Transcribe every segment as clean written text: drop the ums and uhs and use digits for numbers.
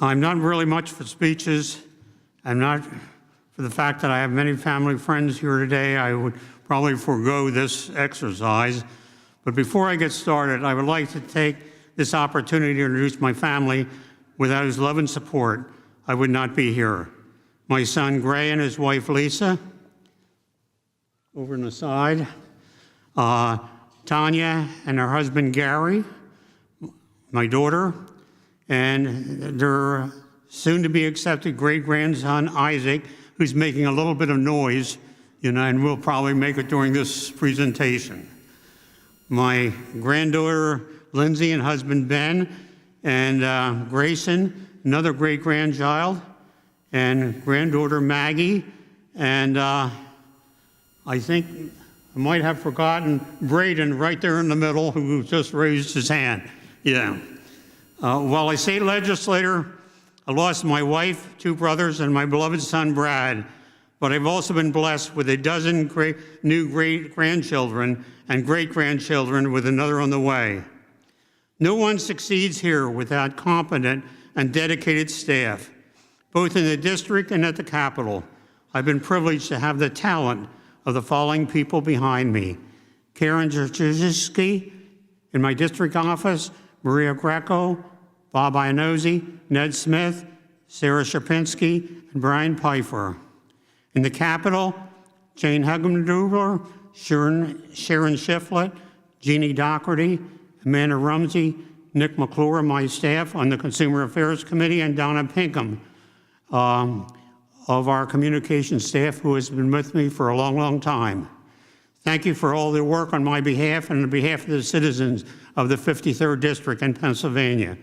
I'm not really much for speeches. I'm not for the fact that I have many family friends here today. I would probably forego this exercise. But before I get started, I would like to take this opportunity to introduce my family. Without whose love and support, I would not be here. My son, Gray, and his wife, Lisa, over on the side. Tanya and her husband, Gary, my daughter, and their soon-to-be accepted great-grandson, Isaac, who's making a little bit of noise, and will probably make it during this presentation. My granddaughter, Lindsay, and husband, Ben, and Grayson, another great-grandchild, and granddaughter, Maggie, and I think I might have forgotten Braden right there in the middle, who just raised his hand. Yeah. While a state legislator, I lost my wife, 2 brothers, and my beloved son, Brad, but I've also been blessed with a dozen new great-grandchildren and great-grandchildren with another on the way. No one succeeds here without competent and dedicated staff, both in the district and at the Capitol. I've been privileged to have the talent of the following people behind me: Karen Jurczycki in my district office, Maria Greco, Bob Iannozzi, Ned Smith, Sarah Shapinsky, and Brian Pfeiffer. In the Capitol, Jane Hugendubler, Sharon Shiflett, Jeannie Doherty, Amanda Rumsey, Nick McClure, my staff on the Consumer Affairs Committee, and Donna Pinkham of our communications staff, who has been with me for a long, long time. Thank you for all the work on my behalf and on behalf of the citizens of the 53rd District in Pennsylvania.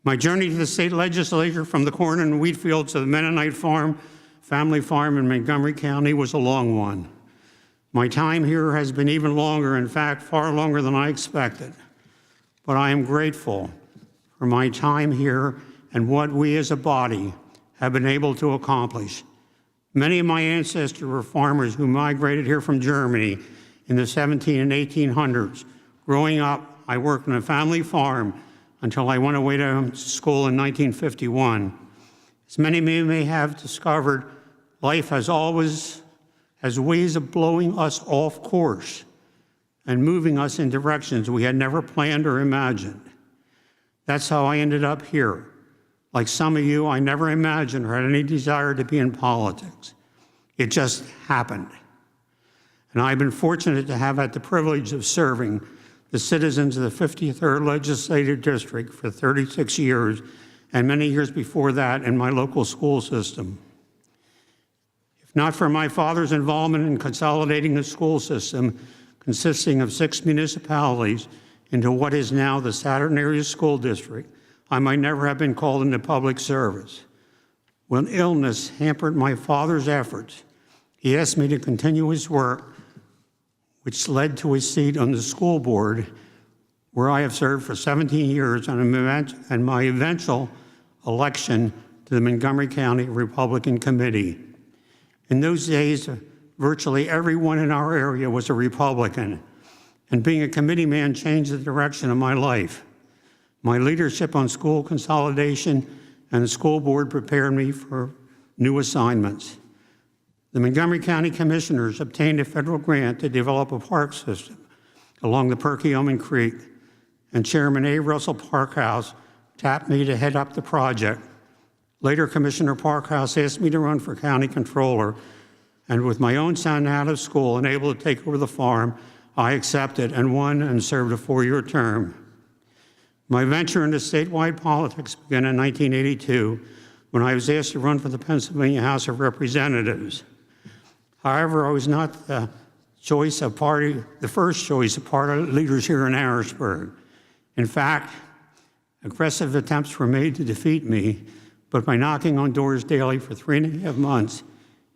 My journey to the state legislature from the corn and wheat fields of the Mennonite family farm in Montgomery County was a long one. My time here has been even longer, in fact, far longer than I expected. But I am grateful for my time here and what we as a body have been able to accomplish. Many of my ancestors were farmers who migrated here from Germany in the 1700s and 1800s. Growing up, I worked on a family farm until I went away to school in 1951. As many of you may have discovered, life has always has ways of blowing us off course and moving us in directions we had never planned or imagined. That's how I ended up here. Like some of you, I never imagined or had any desire to be in politics. It just happened. And I've been fortunate to have had the privilege of serving the citizens of the 53rd Legislative District for 36 years, and many years before that in my local school system. If not for my father's involvement in consolidating the school system, consisting of 6 municipalities, into what is now the Saturn Area School District, I might never have been called into public service. When illness hampered my father's efforts, he asked me to continue his work, which led to a seat on the school board, where I have served for 17 years and my eventual election to the Montgomery County Republican Committee. In those days, virtually everyone in our area was a Republican, and being a committee man changed the direction of my life. My leadership on school consolidation and the school board prepared me for new assignments. The Montgomery County Commissioners obtained a federal grant to develop a park system along the Perkiomen Creek, and Chairman A. Russell Parkhouse tapped me to head up the project. Later, Commissioner Parkhouse asked me to run for county controller, and with my own son out of school and able to take over the farm, I accepted and won and served a 4-year term. My venture into statewide politics began in 1982 when I was asked to run for the Pennsylvania House of Representatives. However, I was not the first choice of party leaders here in Harrisburg. In fact, aggressive attempts were made to defeat me, but by knocking on doors daily for 3.5 months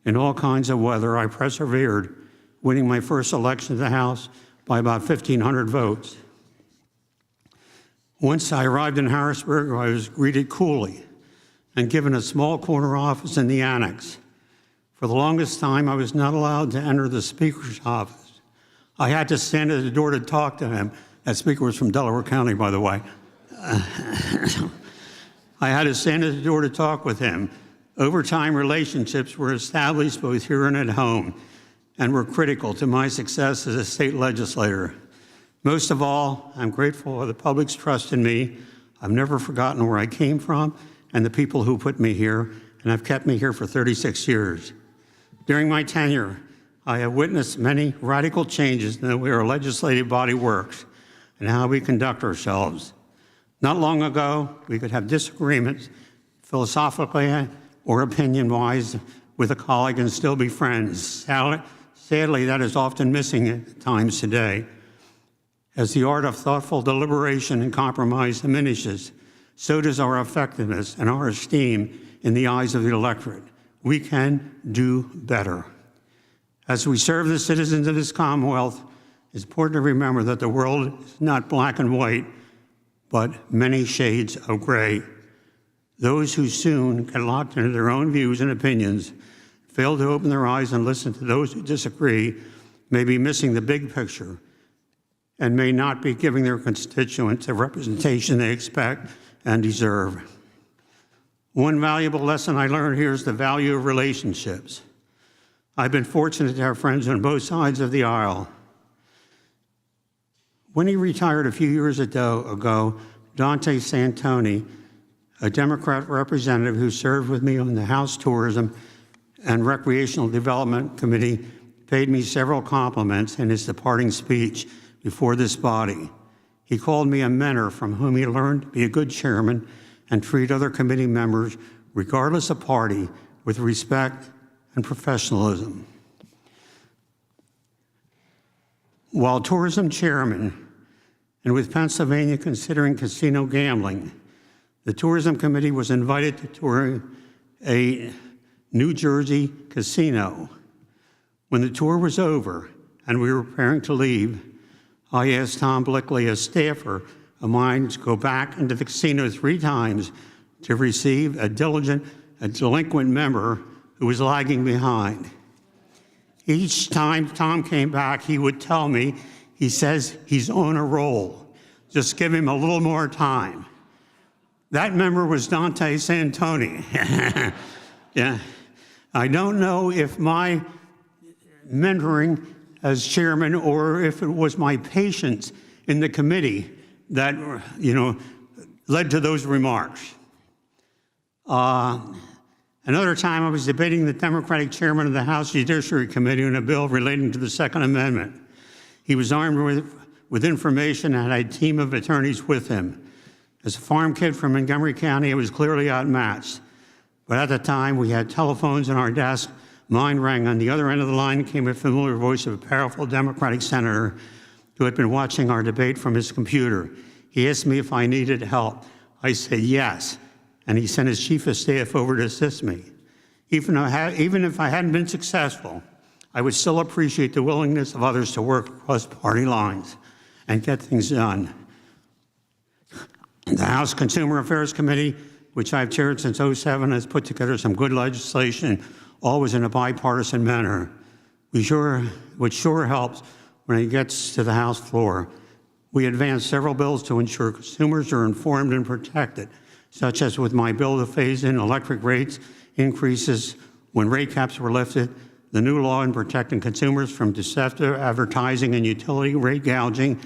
in all kinds of weather, I persevered, winning my first election to the House by about 1,500 votes. Once I arrived in Harrisburg, I was greeted coolly and given a small corner office in the annex. For the longest time, I was not allowed to enter the Speaker's office. I had to stand at the door to talk to him. That Speaker was from Delaware County, by the way. I had to stand at the door to talk with him. Over time, relationships were established both here and at home and were critical to my success as a state legislator. Most of all, I'm grateful for the public's trust in me. I've never forgotten where I came from and the people who put me here, and have kept me here for 36 years. During my tenure, I have witnessed many radical changes in the way our legislative body works and how we conduct ourselves. Not long ago, we could have disagreements philosophically or opinion-wise with a colleague and still be friends. Sadly, that is often missing at times today. As the art of thoughtful deliberation and compromise diminishes, so does our effectiveness and our esteem in the eyes of the electorate. We can do better. As we serve the citizens of this Commonwealth, it's important to remember that the world is not black and white, but many shades of gray. Those who soon get locked into their own views and opinions, fail to open their eyes and listen to those who disagree, may be missing the big picture and may not be giving their constituents the representation they expect and deserve. One valuable lesson I learned here is the value of relationships. I've been fortunate to have friends on both sides of the aisle. When he retired a few years ago, Dante Santoni, a Democrat representative who served with me on the House Tourism and Recreational Development Committee, paid me several compliments in his departing speech before this body. He called me a mentor from whom he learned to be a good chairman and treat other committee members, regardless of party, with respect and professionalism. While tourism chairman, and with Pennsylvania considering casino gambling, the Tourism Committee was invited to tour a New Jersey casino. When the tour was over and we were preparing to leave, I asked Tom Blickley, a staffer of mine, to go back into the casino 3 times to receive a delinquent member who was lagging behind. Each time Tom came back, he would tell me, he says he's on a roll. Just give him a little more time. That member was Dante Santoni. Yeah. I don't know if my mentoring as chairman or if it was my patience in the committee that, led to those remarks. Another time I was debating the Democratic chairman of the House Judiciary Committee on a bill relating to the Second Amendment. He was armed with information and had a team of attorneys with him. As a farm kid from Montgomery County, I was clearly outmatched. But at the time, we had telephones in our desk. Mine rang. On the other end of the line came a familiar voice of a powerful Democratic senator who had been watching our debate from his computer. He asked me if I needed help. I said yes, and he sent his chief of staff over to assist me. Even if I hadn't been successful, I would still appreciate the willingness of others to work across party lines and get things done. The House Consumer Affairs Committee, which I've chaired since '07, has put together some good legislation, always in a bipartisan manner, which sure helps when it gets to the House floor. We advanced several bills to ensure consumers are informed and protected, such as with my bill to phase in electric rates increases when rate caps were lifted, the new law in protecting consumers from deceptive advertising and utility rate gouging,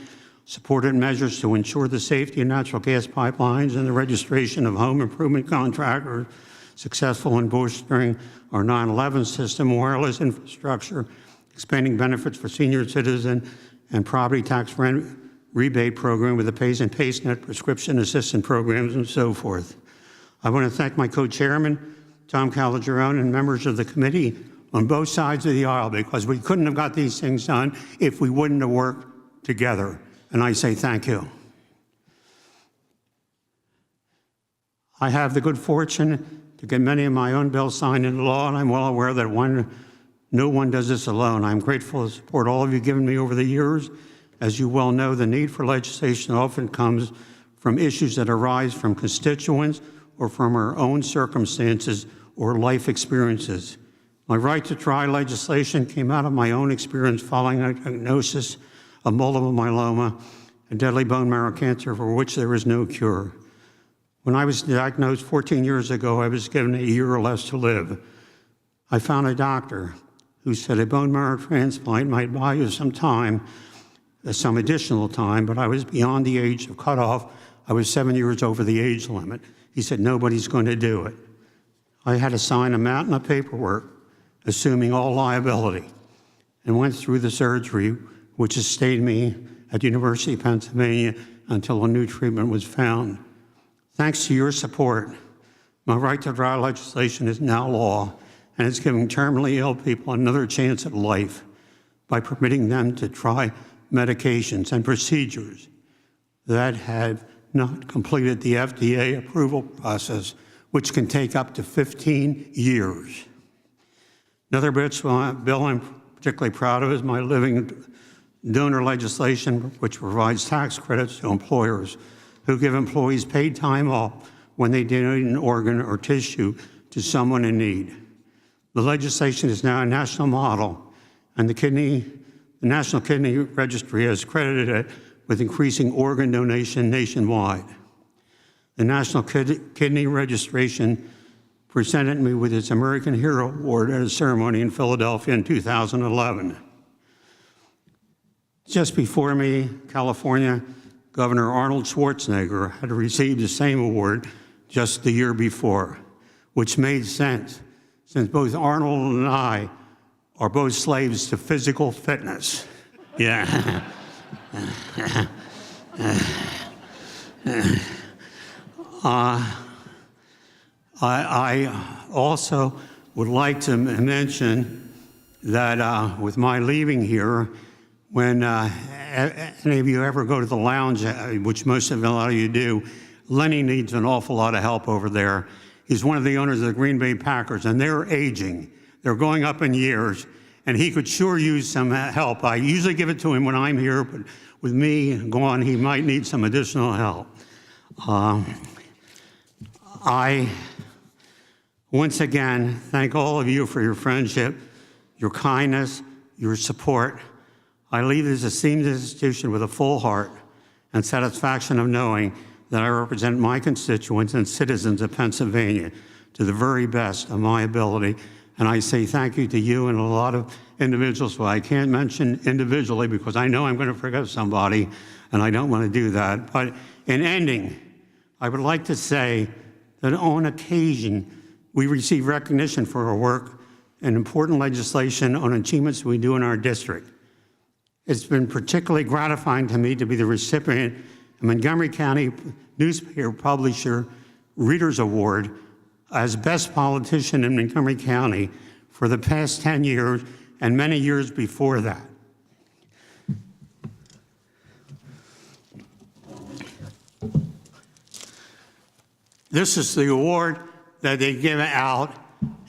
supported measures to ensure the safety of natural gas pipelines and the registration of home improvement contractors, successful in bolstering our 9/11 system, wireless infrastructure, expanding benefits for senior citizens, and property tax rent rebate program with the Pays and PaceNet prescription assistance programs and so forth. I want to thank my co-chairman, Tom Calogero, and members of the committee on both sides of the aisle, because we couldn't have got these things done if we wouldn't have worked together. And I say thank you. I have the good fortune to get many of my own bills signed into law, and I'm well aware that no one does this alone. I'm grateful to support all of you given me over the years. As you well know, the need for legislation often comes from issues that arise from constituents or from our own circumstances or life experiences. My right to try legislation came out of my own experience following a diagnosis of multiple myeloma, a deadly bone marrow cancer for which there is no cure. When I was diagnosed 14 years ago, I was given a year or less to live. I found a doctor who said a bone marrow transplant might buy you some time, some additional time, but I was beyond the age of cutoff. I was 7 years over the age limit. He said, nobody's going to do it. I had to sign a mountain of paperwork, assuming all liability, and went through the surgery, which has stayed me at the University of Pennsylvania until a new treatment was found. Thanks to your support, my right to try legislation is now law, and it's giving terminally ill people another chance at life by permitting them to try medications and procedures that have not completed the FDA approval process, which can take up to 15 years. Another bill I'm particularly proud of is my living donor legislation, which provides tax credits to employers who give employees paid time off when they donate an organ or tissue to someone in need. The legislation is now a national model, and the National Kidney Registry has credited it with increasing organ donation nationwide. The National Kidney Registration presented me with its American Hero Award at a ceremony in Philadelphia in 2011. Just before me, California Governor Arnold Schwarzenegger had received the same award just the year before, which made sense since both Arnold and I are both slaves to physical fitness. Yeah. I also would like to mention that with my leaving here, when any of you ever go to the lounge, which a lot of you do, Lenny needs an awful lot of help over there. He's one of the owners of the Green Bay Packers, and they're aging. They're going up in years, and he could sure use some help. I usually give it to him when I'm here, but with me gone, he might need some additional help. I, once again, thank all of you for your friendship, your kindness, your support. I leave this esteemed institution with a full heart and satisfaction of knowing that I represent my constituents and citizens of Pennsylvania to the very best of my ability. And I say thank you to you and a lot of individuals who I can't mention individually because I know I'm going to forget somebody, and I don't want to do that. But in ending, I would like to say that on occasion, we receive recognition for our work and important legislation on achievements we do in our district. It's been particularly gratifying to me to be the recipient of Montgomery County Newspaper Publisher Readers Award as Best Politician in Montgomery County for the past 10 years and many years before that. This is the award that they give out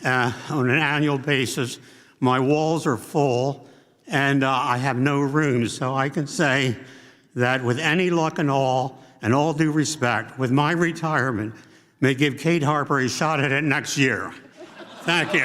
on an annual basis. My walls are full, and I have no room, so I can say that with any luck and all due respect, with my retirement, may give Kate Harper a shot at it next year. Thank you.